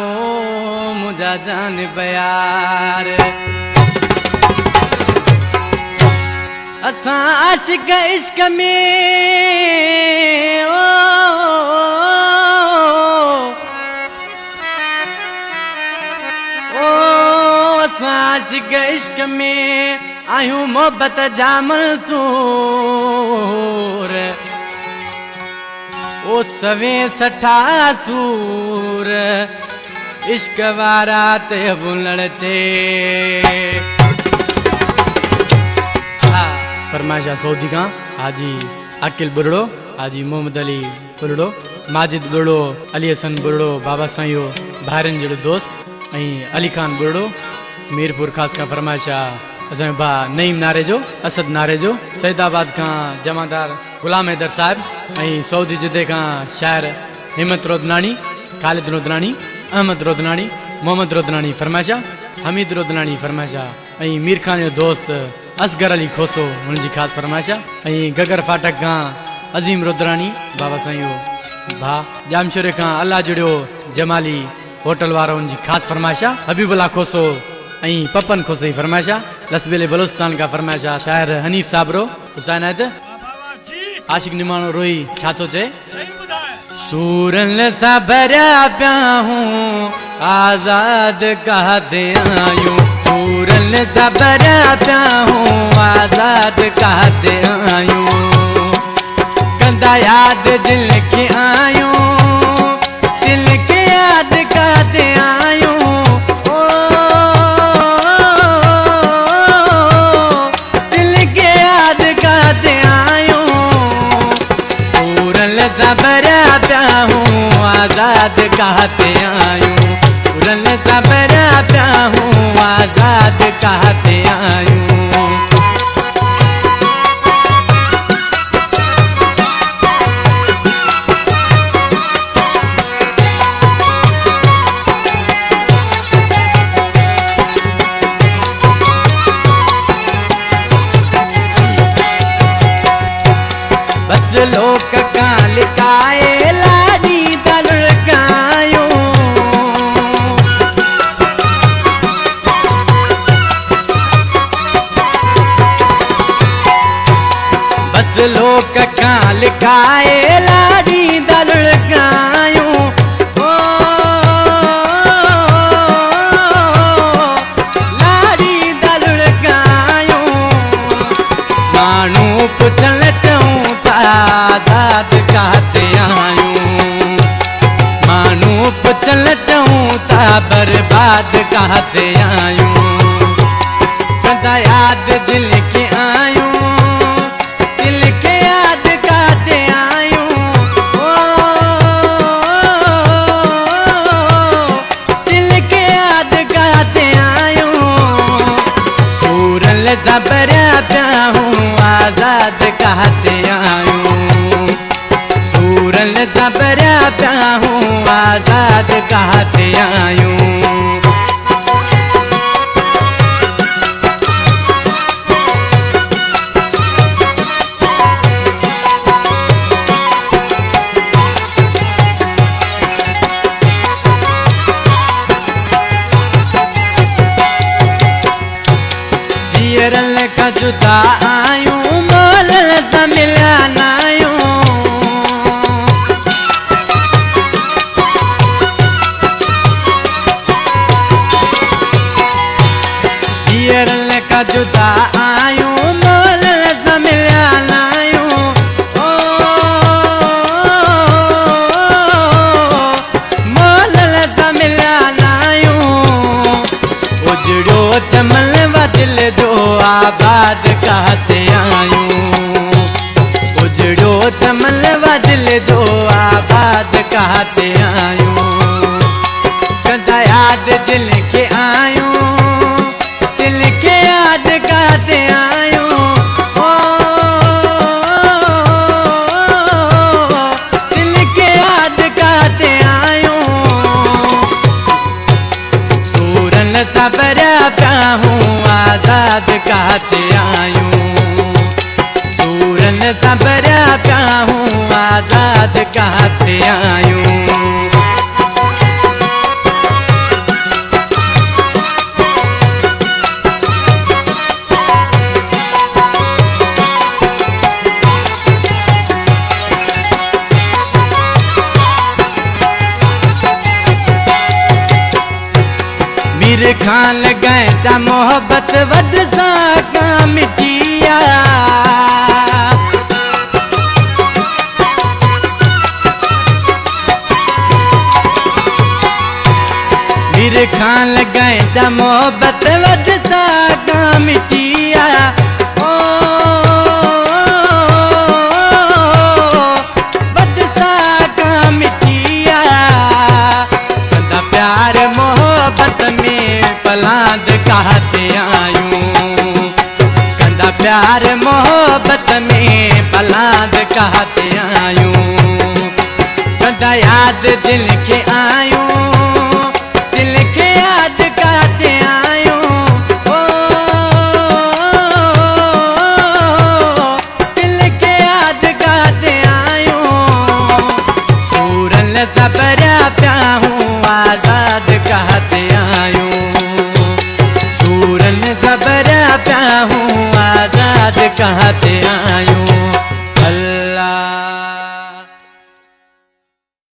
ओ मुझा जान प्यार असां आशिक इश्क में असां आशिक इश्क में आयूं मोहब्बत जा मंसूर ओ सवे सठा सूर इश्क वारा ते बुलण चे फरमाइशा सऊदी का हाजी अकिल बुरड़ो हाजी मोहम्मद अली बुरड़ो माजिद बुरड़ो अली हसन बुरड़ो बाबा साईं भाइरन जो दोस्त अली खान बुरड़ो मीरपुर खास का फरमाइशा असां भा नईम नारे जो असद नारे जो सैदाबाद का जमादार गुलाम हैदर साहब सऊदी जिदे का शायर हिम्मत रोदनानी खालिद रोदनानी अहमद रोदनानी मोहम्मद रोदनानी फरमाइशा हमीद रोदनानी फरमाइशा मीर खान जो दोस्त असगर अली खोसो उनकी खास फरमाइशा गगर फाटक का अजीम रोदरानी बाबा साईं भा जामशोरे का अल्लाह जुड़ियो जमाली होटल वारा उनकी खास फरमाइशा हबीबुल्ला खोसो पपन खोसे फरमाइशा लसबेले बलोचिस्तान का फरमाइशा शायर हनीफ साबरो हुसैन आशिक निमानो रोई छातो चे सूरन सा भरा प्या हूँ आजाद कहते आयूं सूरन सा भरा प्या हूँ आजाद कहते आयूं कंदा याद दिल के आयूं दिल के याद कहते आयूं ओ दिल के याद कहते आयूं सूरन सा भरा प्या हूँ आजाद कहते आयूं सूरन सा भरा प्या हूँ आजाद कहते आयूं बस लोक का लिखाए लाडी दलकायूं बस लोक का लिखाए लाडी दलकायूं ओ लाडी दलकायूं मानू पुछल आजाद कहते आयूं मानू पुछल चऊं ता बर्बाद कहते आयूं कंदा याद दिल के आयूं दिल के याद कहते आयूं ओ दिल के याद कहते आयूं सूरन सा भरा प्या हूँ आजाद कहते आयूं सूरन सा भरा प्या हूँ आजाद कहते आयूं जीरन का जुदा आयूं मोलन सा मिला नायूं जीरन का जुदा आयूं मोलन सा मिला नायूं ओ मोलन सा मिला नायूं उजड़ो चमन व दिल जो आबाद कहते आयूं उजड़ो चमन व दिल जो आबाद कहते आयूं कंदा याद दिल के आयूं दिल के याद कहते आयूं ओ दिल के याद कहते आयूं सूरन सा भरा प्या हूँ आजाद कहते आयूं सूरन सा भरा प्या हूँ आजाद कहते आयूं मीर खान लॻाए चा मोहब्बत वध सां का मिटिया मीर खान लॻाए चा मोहब्बत वध सां का मिटिया ओ वध सां का मिटिया कंदा प्यार मोहब्बत में पलांद कहते आयूं कंदा प्यार मोहब्बत में पलांद कहते आयूं कंदा याद दिल के आयूं दिल के याद कहते आयूं ओ दिल के याद कहते आयूं सूरन सबरा प्या हूँ आजाद कहते आयूं सूरन सबरा प्या हूँ आजाद कहते आयूं